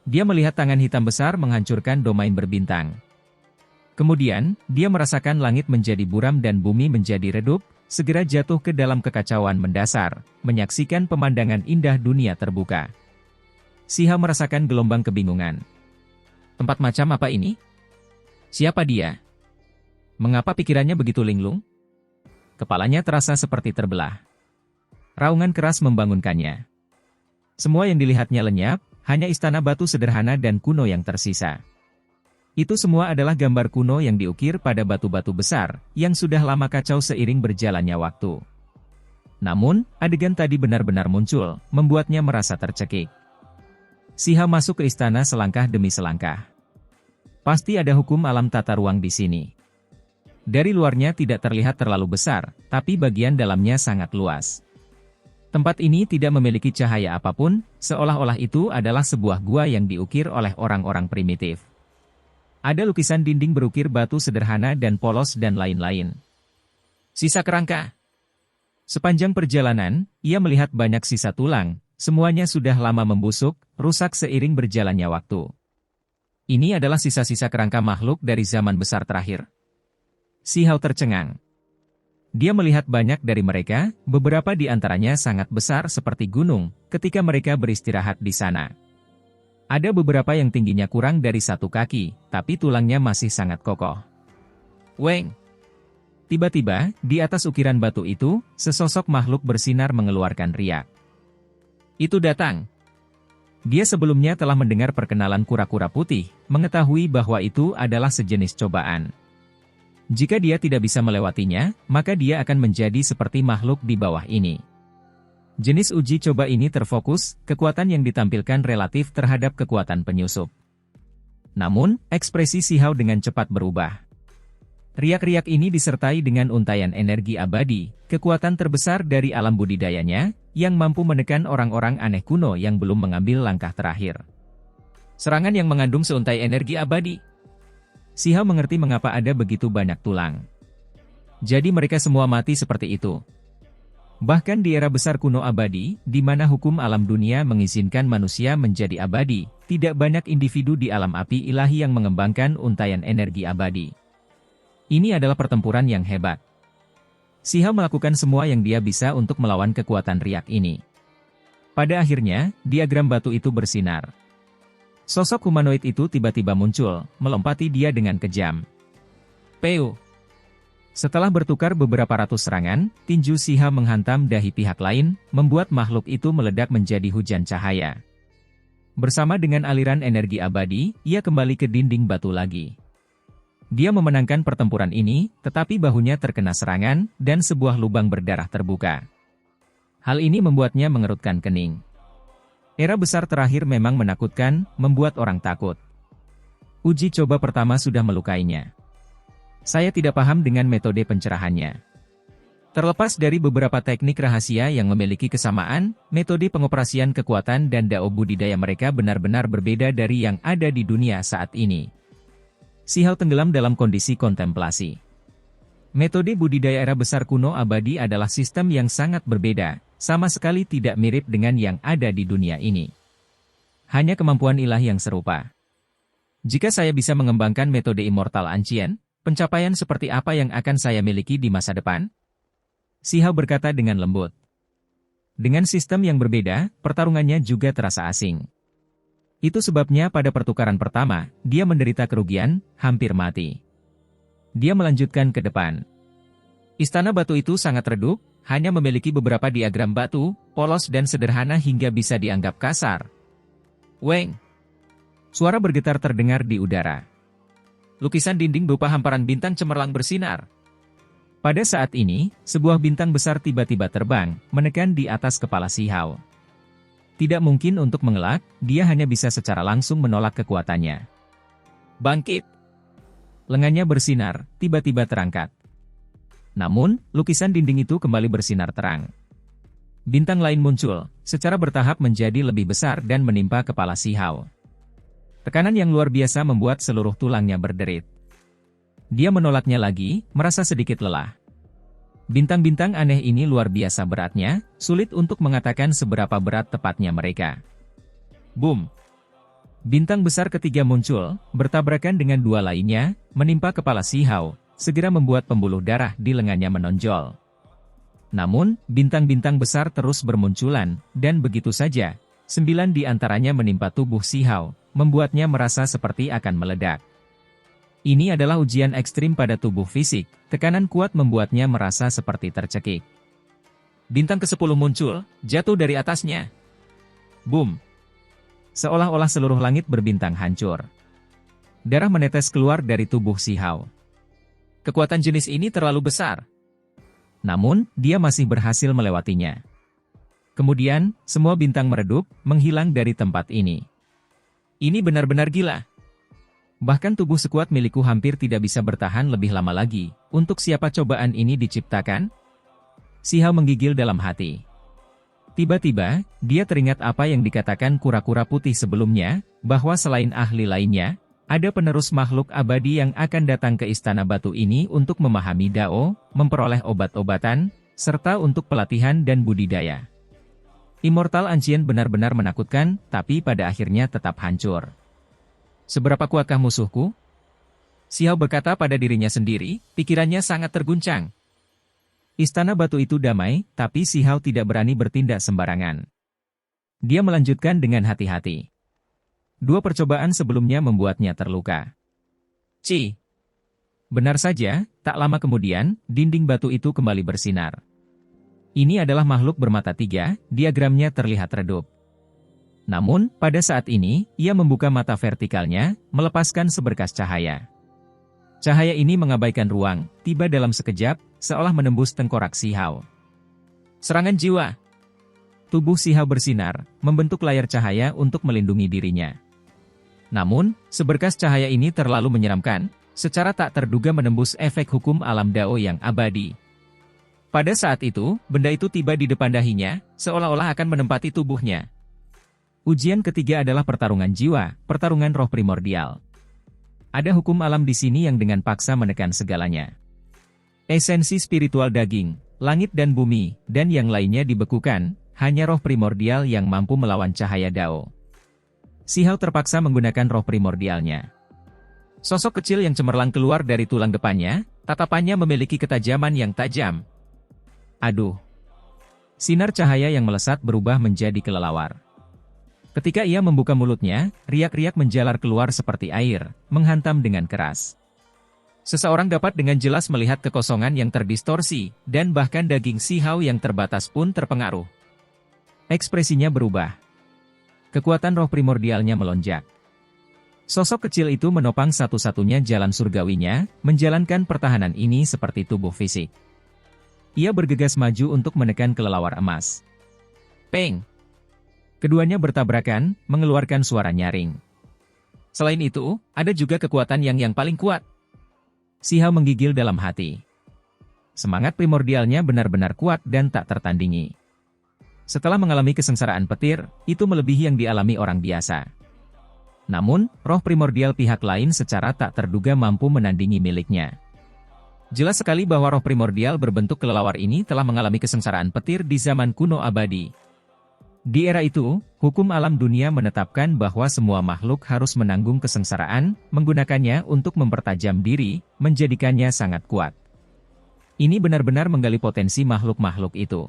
Dia melihat tangan hitam besar menghancurkan domain berbintang. Kemudian, dia merasakan langit menjadi buram dan bumi menjadi redup, segera jatuh ke dalam kekacauan mendasar, menyaksikan pemandangan indah dunia terbuka. Si Hao merasakan gelombang kebingungan. Tempat macam apa ini? Siapa dia? Mengapa pikirannya begitu linglung? Kepalanya terasa seperti terbelah. Raungan keras membangunkannya. Semua yang dilihatnya lenyap, hanya istana batu sederhana dan kuno yang tersisa. Itu semua adalah gambar kuno yang diukir pada batu-batu besar, yang sudah lama kacau seiring berjalannya waktu. Namun, adegan tadi benar-benar muncul, membuatnya merasa tercekik. Si Hao masuk ke istana selangkah demi selangkah. Pasti ada hukum alam tata ruang di sini. Dari luarnya tidak terlihat terlalu besar, tapi bagian dalamnya sangat luas. Tempat ini tidak memiliki cahaya apapun, seolah-olah itu adalah sebuah gua yang diukir oleh orang-orang primitif. Ada lukisan dinding berukir batu sederhana dan polos dan lain-lain. Sisa kerangka. Sepanjang perjalanan, ia melihat banyak sisa tulang. Semuanya sudah lama membusuk, rusak seiring berjalannya waktu. Ini adalah sisa-sisa kerangka makhluk dari zaman besar terakhir. Si Hao tercengang. Dia melihat banyak dari mereka, beberapa di antaranya sangat besar seperti gunung, ketika mereka beristirahat di sana. Ada beberapa yang tingginya kurang dari 1 kaki, tapi tulangnya masih sangat kokoh. Weng! Tiba-tiba, di atas ukiran batu itu, sesosok makhluk bersinar mengeluarkan riak. Itu datang. Dia sebelumnya telah mendengar perkenalan kura-kura putih, mengetahui bahwa itu adalah sejenis cobaan. Jika dia tidak bisa melewatinya, maka dia akan menjadi seperti makhluk di bawah ini. Jenis uji coba ini terfokus, kekuatan yang ditampilkan relatif terhadap kekuatan penyusup. Namun, ekspresi Si Hao dengan cepat berubah. Riak-riak ini disertai dengan untayan energi abadi, kekuatan terbesar dari alam budidayanya, yang mampu menekan orang-orang aneh kuno yang belum mengambil langkah terakhir. Serangan yang mengandung seuntai energi abadi. Si Hao mengerti mengapa ada begitu banyak tulang. Jadi mereka semua mati seperti itu. Bahkan di era besar kuno abadi, di mana hukum alam dunia mengizinkan manusia menjadi abadi, tidak banyak individu di alam api ilahi yang mengembangkan untayan energi abadi. Ini adalah pertempuran yang hebat. Si Hao melakukan semua yang dia bisa untuk melawan kekuatan riak ini. Pada akhirnya, diagram batu itu bersinar. Sosok humanoid itu tiba-tiba muncul, melompati dia dengan kejam. Peu! Setelah bertukar beberapa ratus serangan, tinju Si Hao menghantam dahi pihak lain, membuat makhluk itu meledak menjadi hujan cahaya. Bersama dengan aliran energi abadi, ia kembali ke dinding batu lagi. Dia memenangkan pertempuran ini, tetapi bahunya terkena serangan, dan sebuah lubang berdarah terbuka. Hal ini membuatnya mengerutkan kening. Era besar terakhir memang menakutkan, membuat orang takut. Uji coba pertama sudah melukainya. Saya tidak paham dengan metode pencerahannya. Terlepas dari beberapa teknik rahasia yang memiliki kesamaan, metode pengoperasian kekuatan dan dao budidaya mereka benar-benar berbeda dari yang ada di dunia saat ini. Si Hao tenggelam dalam kondisi kontemplasi. Metode budidaya era besar kuno abadi adalah sistem yang sangat berbeda, sama sekali tidak mirip dengan yang ada di dunia ini. Hanya kemampuan ilahi yang serupa. Jika saya bisa mengembangkan metode Immortal Ancient, pencapaian seperti apa yang akan saya miliki di masa depan? Si Hao berkata dengan lembut. Dengan sistem yang berbeda, pertarungannya juga terasa asing. Itu sebabnya pada pertukaran pertama, dia menderita kerugian, hampir mati. Dia melanjutkan ke depan. Istana batu itu sangat redup, hanya memiliki beberapa diagram batu, polos dan sederhana hingga bisa dianggap kasar. Weng! Suara bergetar terdengar di udara. Lukisan dinding berupa hamparan bintang cemerlang bersinar. Pada saat ini, sebuah bintang besar tiba-tiba terbang, menekan di atas kepala Si Hao. Tidak mungkin untuk mengelak, dia hanya bisa secara langsung menolak kekuatannya. Bangkit! Lengannya bersinar, tiba-tiba terangkat. Namun, lukisan dinding itu kembali bersinar terang. Bintang lain muncul, secara bertahap menjadi lebih besar dan menimpa kepala Si Hao. Tekanan yang luar biasa membuat seluruh tulangnya berderit. Dia menolaknya lagi, merasa sedikit lelah. Bintang-bintang aneh ini luar biasa beratnya, sulit untuk mengatakan seberapa berat tepatnya mereka. Boom! Bintang besar ketiga muncul, bertabrakan dengan dua lainnya, menimpa kepala Si Hao, segera membuat pembuluh darah di lengannya menonjol. Namun, bintang-bintang besar terus bermunculan, dan begitu saja, 9 di antaranya menimpa tubuh Si Hao, membuatnya merasa seperti akan meledak. Ini adalah ujian ekstrim pada tubuh fisik, tekanan kuat membuatnya merasa seperti tercekik. Bintang ke-10 muncul, jatuh dari atasnya. Boom! Seolah-olah seluruh langit berbintang hancur. Darah menetes keluar dari tubuh Si Hao. Kekuatan jenis ini terlalu besar. Namun, dia masih berhasil melewatinya. Kemudian, semua bintang meredup, menghilang dari tempat ini. Ini benar-benar gila. Bahkan tubuh sekuat milikku hampir tidak bisa bertahan lebih lama lagi. Untuk siapa cobaan ini diciptakan? Si Hao menggigil dalam hati. Tiba-tiba, dia teringat apa yang dikatakan kura-kura putih sebelumnya, bahwa selain ahli lainnya, ada penerus makhluk abadi yang akan datang ke Istana Batu ini untuk memahami Dao, memperoleh obat-obatan, serta untuk pelatihan dan budidaya. Immortal Ancient benar-benar menakutkan, tapi pada akhirnya tetap hancur. Seberapa kuatkah musuhku? Si Hao berkata pada dirinya sendiri, pikirannya sangat terguncang. Istana Batu itu damai, tapi Si Hao tidak berani bertindak sembarangan. Dia melanjutkan dengan hati-hati. 2 percobaan sebelumnya membuatnya terluka. Benar saja, tak lama kemudian, dinding batu itu kembali bersinar. Ini adalah makhluk bermata 3, diagramnya terlihat redup. Namun, pada saat ini, ia membuka mata vertikalnya, melepaskan seberkas cahaya. Cahaya ini mengabaikan ruang, tiba dalam sekejap, seolah menembus tengkorak Si Hao. Serangan jiwa. Tubuh Si Hao bersinar, membentuk layar cahaya untuk melindungi dirinya. Namun, seberkas cahaya ini terlalu menyeramkan, secara tak terduga menembus efek hukum alam Dao yang abadi. Pada saat itu, benda itu tiba di depan dahinya, seolah-olah akan menempati tubuhnya. Ujian ketiga adalah pertarungan jiwa, pertarungan roh primordial. Ada hukum alam di sini yang dengan paksa menekan segalanya. Esensi spiritual daging, langit dan bumi, dan yang lainnya dibekukan, hanya roh primordial yang mampu melawan cahaya Dao. Si Hao terpaksa menggunakan roh primordialnya. Sosok kecil yang cemerlang keluar dari tulang depannya, tatapannya memiliki ketajaman yang tajam. Aduh! Sinar cahaya yang melesat berubah menjadi kelelawar. Ketika ia membuka mulutnya, riak-riak menjalar keluar seperti air, menghantam dengan keras. Seseorang dapat dengan jelas melihat kekosongan yang terdistorsi, dan bahkan daging Si Hao yang terbatas pun terpengaruh. Ekspresinya berubah. Kekuatan roh primordialnya melonjak. Sosok kecil itu menopang satu-satunya jalan surgawinya, menjalankan pertahanan ini seperti tubuh fisik. Ia bergegas maju untuk menekan kelelawar emas. Peng! Keduanya bertabrakan, mengeluarkan suara nyaring. Selain itu, ada juga kekuatan yang paling kuat. Si Hao menggigil dalam hati. Semangat primordialnya benar-benar kuat dan tak tertandingi. Setelah mengalami kesengsaraan petir, itu melebihi yang dialami orang biasa. Namun, roh primordial pihak lain secara tak terduga mampu menandingi miliknya. Jelas sekali bahwa roh primordial berbentuk kelelawar ini telah mengalami kesengsaraan petir di zaman kuno abadi. Di era itu, hukum alam dunia menetapkan bahwa semua makhluk harus menanggung kesengsaraan, menggunakannya untuk mempertajam diri, menjadikannya sangat kuat. Ini benar-benar menggali potensi makhluk-makhluk itu.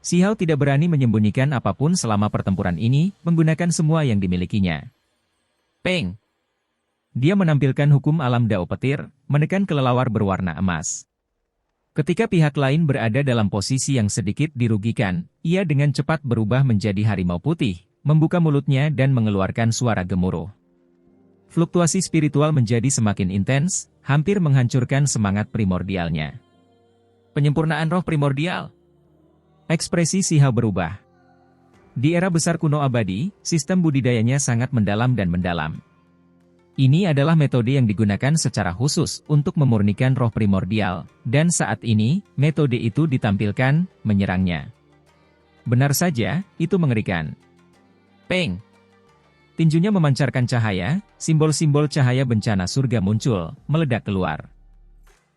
Si Hao tidak berani menyembunyikan apapun selama pertempuran ini, menggunakan semua yang dimilikinya. Peng! Dia menampilkan hukum alam Dao petir, menekan kelelawar berwarna emas. Ketika pihak lain berada dalam posisi yang sedikit dirugikan, ia dengan cepat berubah menjadi harimau putih, membuka mulutnya dan mengeluarkan suara gemuruh. Fluktuasi spiritual menjadi semakin intens, hampir menghancurkan semangat primordialnya. Penyempurnaan roh primordial. Ekspresi Si Hao berubah. Di era besar kuno abadi, sistem budidayanya sangat mendalam dan mendalam. Ini adalah metode yang digunakan secara khusus untuk memurnikan roh primordial, dan saat ini, metode itu ditampilkan, menyerangnya. Benar saja, itu mengerikan. Peng! Tinjunya memancarkan cahaya, simbol-simbol cahaya bencana surga muncul, meledak keluar.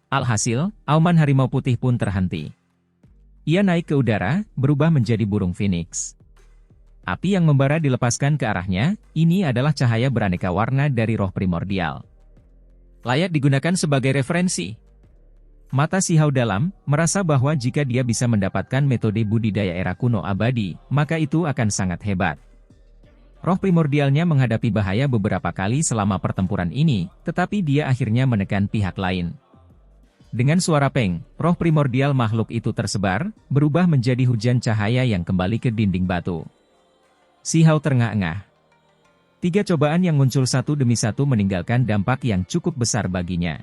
Alhasil, auman harimau putih pun terhenti. Ia naik ke udara, berubah menjadi burung phoenix. Api yang membara dilepaskan ke arahnya, ini adalah cahaya beraneka warna dari roh primordial. Layak digunakan sebagai referensi. Mata Shihao dalam, merasa bahwa jika dia bisa mendapatkan metode budidaya era kuno abadi, maka itu akan sangat hebat. Roh primordialnya menghadapi bahaya beberapa kali selama pertempuran ini, tetapi dia akhirnya menekan pihak lain. Dengan suara peng, roh primordial makhluk itu tersebar, berubah menjadi hujan cahaya yang kembali ke dinding batu. Shihao terengah-engah. 3 cobaan yang muncul satu demi satu meninggalkan dampak yang cukup besar baginya.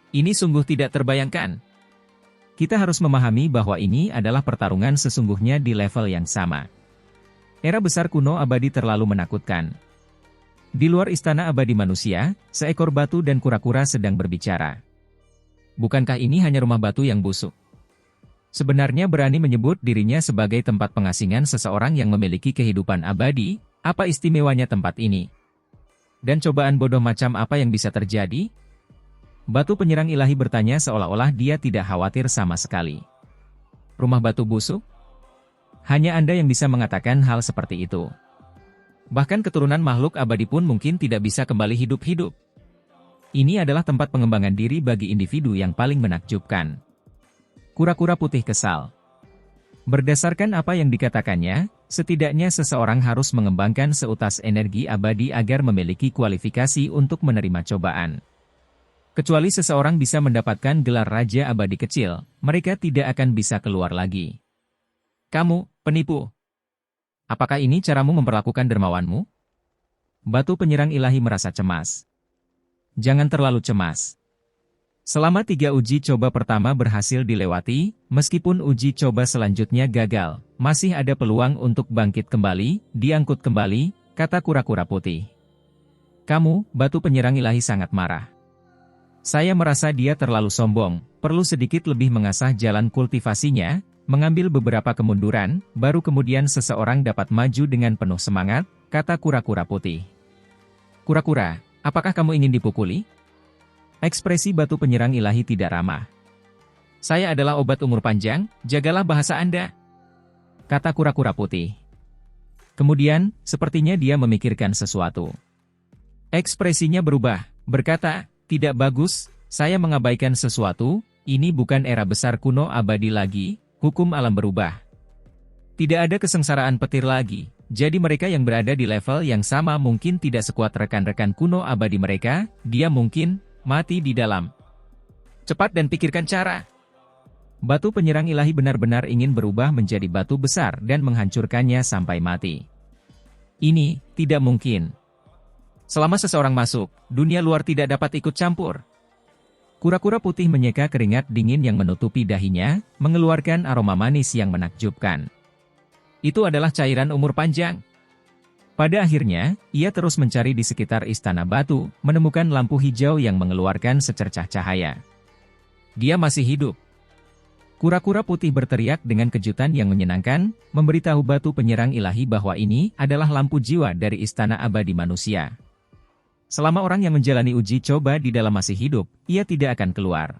Ini sungguh tidak terbayangkan. Kita harus memahami bahwa ini adalah pertarungan sesungguhnya di level yang sama. Era besar kuno abadi terlalu menakutkan. Di luar istana abadi manusia, seekor batu dan kura-kura sedang berbicara. Bukankah ini hanya rumah batu yang busuk? Sebenarnya berani menyebut dirinya sebagai tempat pengasingan seseorang yang memiliki kehidupan abadi, apa istimewanya tempat ini? Dan cobaan bodoh macam apa yang bisa terjadi? Batu penyerang ilahi bertanya seolah-olah dia tidak khawatir sama sekali. Rumah batu busuk? Hanya Anda yang bisa mengatakan hal seperti itu. Bahkan keturunan makhluk abadi pun mungkin tidak bisa kembali hidup-hidup. Ini adalah tempat pengembangan diri bagi individu yang paling menakjubkan. Kura-kura putih kesal. Berdasarkan apa yang dikatakannya, setidaknya seseorang harus mengembangkan seutas energi abadi agar memiliki kualifikasi untuk menerima cobaan. Kecuali seseorang bisa mendapatkan gelar Raja Abadi Kecil, mereka tidak akan bisa keluar lagi. Kamu, penipu. Apakah ini caramu memperlakukan dermawanmu? Batu penyerang ilahi merasa cemas. Jangan terlalu cemas. Selama 3 uji coba pertama berhasil dilewati, meskipun uji coba selanjutnya gagal, masih ada peluang untuk bangkit kembali, diangkut kembali, kata kura-kura putih. Kamu, batu penyerang ilahi sangat marah. Saya merasa dia terlalu sombong, perlu sedikit lebih mengasah jalan kultivasinya, mengambil beberapa kemunduran, baru kemudian seseorang dapat maju dengan penuh semangat, kata kura-kura putih. Kura-kura, apakah kamu ingin dipukuli? Ekspresi batu penyerang ilahi tidak ramah. Saya adalah obat umur panjang, jagalah bahasa Anda, kata kura-kura putih. Kemudian, sepertinya dia memikirkan sesuatu. Ekspresinya berubah, berkata, tidak bagus, saya mengabaikan sesuatu, ini bukan era besar kuno abadi lagi, hukum alam berubah. Tidak ada kesengsaraan petir lagi, jadi mereka yang berada di level yang sama mungkin tidak sekuat rekan-rekan kuno abadi mereka, dia mungkin mati di dalam. Cepat dan pikirkan cara. Batu penyerang ilahi benar-benar ingin berubah menjadi batu besar dan menghancurkannya sampai mati. Ini tidak mungkin. Selama seseorang masuk, dunia luar tidak dapat ikut campur. Kura-kura putih menyeka keringat dingin yang menutupi dahinya, mengeluarkan aroma manis yang menakjubkan. Itu adalah cairan umur panjang. Pada akhirnya, ia terus mencari di sekitar istana batu, menemukan lampu hijau yang mengeluarkan secercah cahaya. Dia masih hidup. Kura-kura putih berteriak dengan kejutan yang menyenangkan, memberitahu batu penyerang ilahi bahwa ini adalah lampu jiwa dari istana abadi manusia. Selama orang yang menjalani uji coba di dalam masih hidup, ia tidak akan keluar.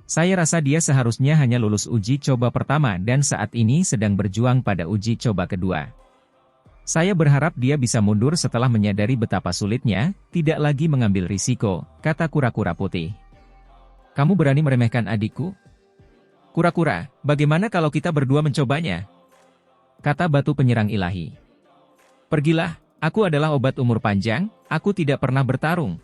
Saya rasa dia seharusnya hanya lulus uji coba pertama dan saat ini sedang berjuang pada uji coba kedua. Saya berharap dia bisa mundur setelah menyadari betapa sulitnya, tidak lagi mengambil risiko, kata kura-kura putih. Kamu berani meremehkan adikku? Kura-kura, bagaimana kalau kita berdua mencobanya? Kata batu penyerang ilahi. Pergilah, aku adalah obat umur panjang, aku tidak pernah bertarung.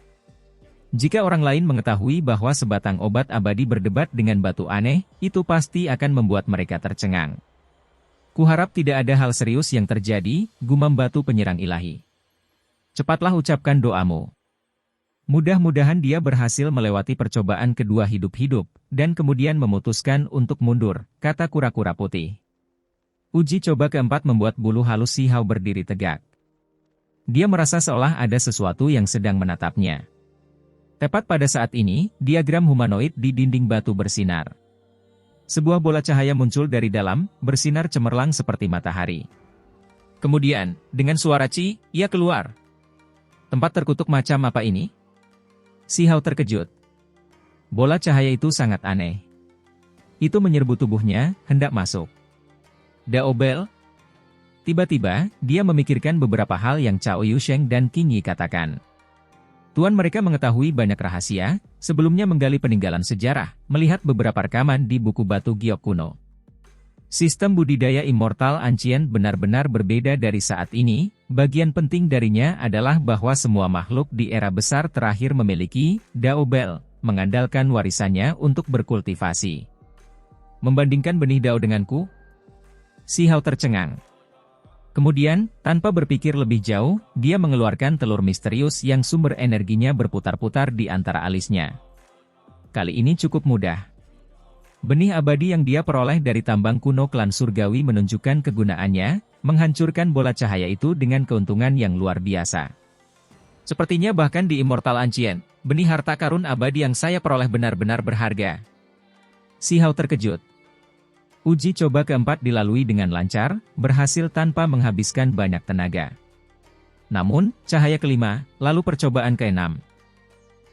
Jika orang lain mengetahui bahwa sebatang obat abadi berdebat dengan batu aneh, itu pasti akan membuat mereka tercengang. Kuharap tidak ada hal serius yang terjadi, gumam batu penyerang ilahi. Cepatlah ucapkan doamu. Mudah-mudahan dia berhasil melewati percobaan kedua hidup-hidup, dan kemudian memutuskan untuk mundur, kata kura-kura putih. Uji coba keempat membuat bulu halus Shihao berdiri tegak. Dia merasa seolah ada sesuatu yang sedang menatapnya. Tepat pada saat ini, diagram humanoid di dinding batu bersinar. Sebuah bola cahaya muncul dari dalam, bersinar cemerlang seperti matahari. Kemudian, dengan suara Ci, ia keluar. Tempat terkutuk macam apa ini? Si Hao terkejut. Bola cahaya itu sangat aneh. Itu menyerbu tubuhnya, hendak masuk. Dao Bell? Tiba-tiba, dia memikirkan beberapa hal yang Cao Yusheng dan Qing Yi katakan. Tuan mereka mengetahui banyak rahasia, sebelumnya menggali peninggalan sejarah, melihat beberapa rekaman di buku batu giok kuno. Sistem budidaya immortal ancient benar-benar berbeda dari saat ini, bagian penting darinya adalah bahwa semua makhluk di era besar terakhir memiliki Dao Bell, mengandalkan warisannya untuk berkultivasi. Membandingkan benih Dao denganku? Si Hao tercengang. Kemudian, tanpa berpikir lebih jauh, dia mengeluarkan telur misterius yang sumber energinya berputar-putar di antara alisnya. Kali ini cukup mudah. Benih abadi yang dia peroleh dari tambang kuno klan surgawi menunjukkan kegunaannya, menghancurkan bola cahaya itu dengan keuntungan yang luar biasa. Sepertinya bahkan di Immortal Ancient, benih harta karun abadi yang saya peroleh benar-benar berharga. Si Hao terkejut. Uji coba keempat dilalui dengan lancar, berhasil tanpa menghabiskan banyak tenaga. Namun, cahaya kelima, lalu percobaan keenam.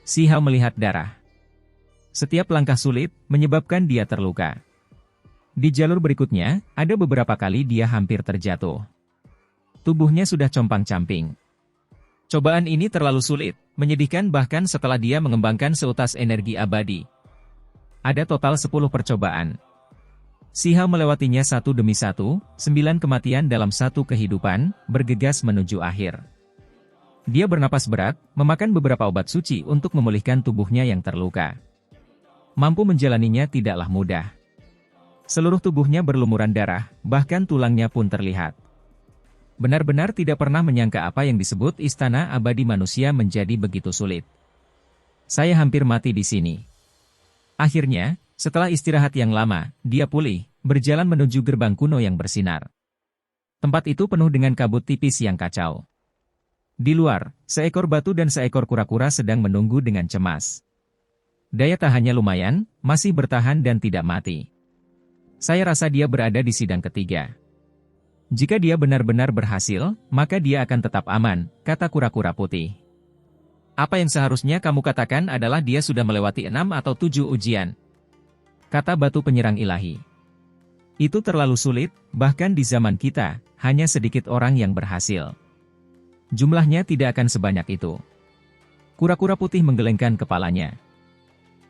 Si Hao melihat darah. Setiap langkah sulit, menyebabkan dia terluka. Di jalur berikutnya, ada beberapa kali dia hampir terjatuh. Tubuhnya sudah compang-camping. Cobaan ini terlalu sulit, menyedihkan bahkan setelah dia mengembangkan seutas energi abadi. Ada total 10 percobaan. Si Hao melewatinya satu demi satu, 9 kematian dalam satu kehidupan, bergegas menuju akhir. Dia bernapas berat, memakan beberapa obat suci untuk memulihkan tubuhnya yang terluka. Mampu menjalaninya tidaklah mudah. Seluruh tubuhnya berlumuran darah, bahkan tulangnya pun terlihat. Benar-benar tidak pernah menyangka apa yang disebut istana abadi manusia menjadi begitu sulit. Saya hampir mati di sini. Akhirnya, setelah istirahat yang lama, dia pulih, berjalan menuju gerbang kuno yang bersinar. Tempat itu penuh dengan kabut tipis yang kacau. Di luar, seekor batu dan seekor kura-kura sedang menunggu dengan cemas. Daya tahannya lumayan, masih bertahan dan tidak mati. Saya rasa dia berada di sidang ketiga. Jika dia benar-benar berhasil, maka dia akan tetap aman, kata kura-kura putih. Apa yang seharusnya kamu katakan adalah dia sudah melewati 6 atau 7 ujian. Kata batu penyerang ilahi. Itu terlalu sulit, bahkan di zaman kita, hanya sedikit orang yang berhasil. Jumlahnya tidak akan sebanyak itu. Kura-kura putih menggelengkan kepalanya.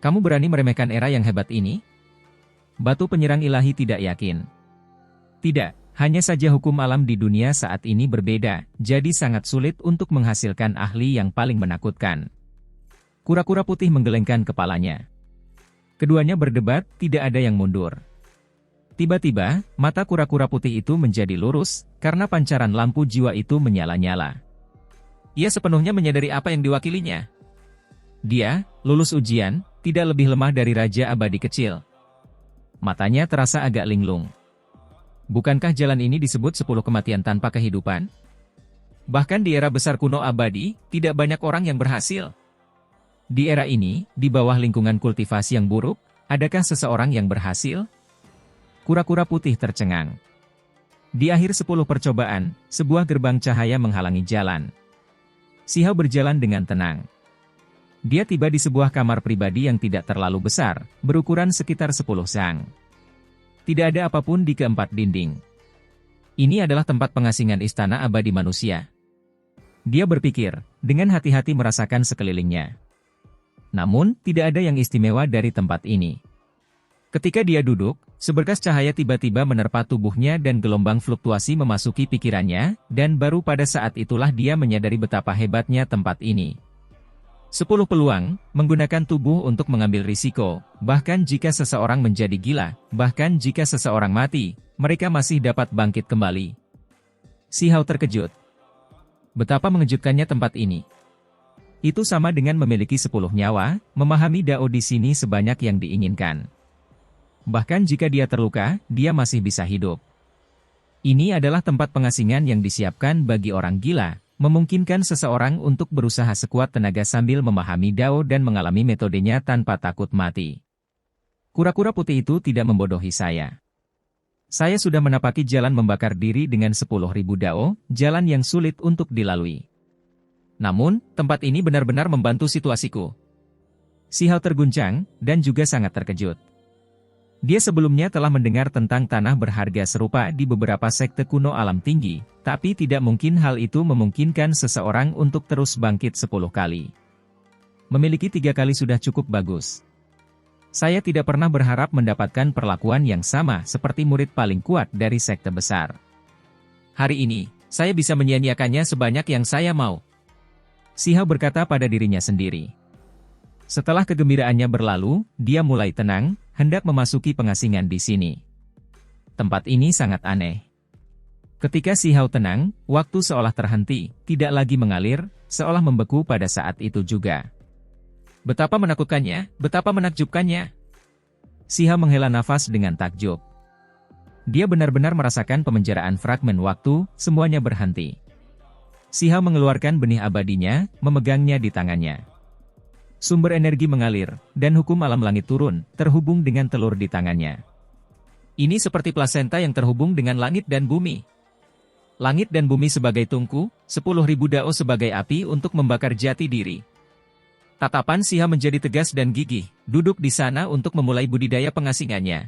Kamu berani meremehkan era yang hebat ini? Batu penyerang ilahi tidak yakin. Tidak, hanya saja hukum alam di dunia saat ini berbeda, jadi sangat sulit untuk menghasilkan ahli yang paling menakutkan. Kura-kura putih menggelengkan kepalanya. Keduanya berdebat, tidak ada yang mundur. Tiba-tiba, mata kura-kura putih itu menjadi lurus, karena pancaran lampu jiwa itu menyala-nyala. Ia sepenuhnya menyadari apa yang diwakilinya. Dia, lulus ujian, tidak lebih lemah dari Raja Abadi kecil. Matanya terasa agak linglung. Bukankah jalan ini disebut 10 kematian tanpa kehidupan? Bahkan di era besar kuno abadi, tidak banyak orang yang berhasil. Di era ini, di bawah lingkungan kultivasi yang buruk, adakah seseorang yang berhasil? Kura-kura putih tercengang. Di akhir 10 percobaan, sebuah gerbang cahaya menghalangi jalan. Si Hao berjalan dengan tenang. Dia tiba di sebuah kamar pribadi yang tidak terlalu besar, berukuran sekitar 10 sang. Tidak ada apapun di keempat dinding. Ini adalah tempat pengasingan istana abadi manusia. Dia berpikir, dengan hati-hati merasakan sekelilingnya. Namun, tidak ada yang istimewa dari tempat ini. Ketika dia duduk, seberkas cahaya tiba-tiba menerpa tubuhnya dan gelombang fluktuasi memasuki pikirannya, dan baru pada saat itulah dia menyadari betapa hebatnya tempat ini. 10 peluang, menggunakan tubuh untuk mengambil risiko, bahkan jika seseorang menjadi gila, bahkan jika seseorang mati, mereka masih dapat bangkit kembali. Si Hao terkejut. Betapa mengejutkannya tempat ini. Itu sama dengan memiliki 10 nyawa, memahami Dao di sini sebanyak yang diinginkan. Bahkan jika dia terluka, dia masih bisa hidup. Ini adalah tempat pengasingan yang disiapkan bagi orang gila, memungkinkan seseorang untuk berusaha sekuat tenaga sambil memahami Dao dan mengalami metodenya tanpa takut mati. Kura-kura putih itu tidak membodohi saya. Saya sudah menapaki jalan membakar diri dengan 10.000 dao, jalan yang sulit untuk dilalui. Namun, tempat ini benar-benar membantu situasiku. Si Hao terguncang, dan juga sangat terkejut. Dia sebelumnya telah mendengar tentang tanah berharga serupa di beberapa sekte kuno alam tinggi, tapi tidak mungkin hal itu memungkinkan seseorang untuk terus bangkit 10 kali. Memiliki 3 kali sudah cukup bagus. Saya tidak pernah berharap mendapatkan perlakuan yang sama seperti murid paling kuat dari sekte besar. Hari ini, saya bisa menyia-nyiakannya sebanyak yang saya mau. Si Hao berkata pada dirinya sendiri. Setelah kegembiraannya berlalu, dia mulai tenang, hendak memasuki pengasingan di sini. Tempat ini sangat aneh. Ketika si Hao tenang, waktu seolah terhenti, tidak lagi mengalir, seolah membeku pada saat itu juga. Betapa menakutkannya, betapa menakjubkannya. Si Hao menghela nafas dengan takjub. Dia benar-benar merasakan pemenjaraan fragmen waktu, semuanya berhenti. Si Hao mengeluarkan benih abadinya, memegangnya di tangannya. Sumber energi mengalir, dan hukum alam langit turun, terhubung dengan telur di tangannya. Ini seperti plasenta yang terhubung dengan langit dan bumi. Langit dan bumi sebagai tungku, 10.000 dao sebagai api untuk membakar jati diri. Tatapan Si Hao menjadi tegas dan gigih, duduk di sana untuk memulai budidaya pengasingannya.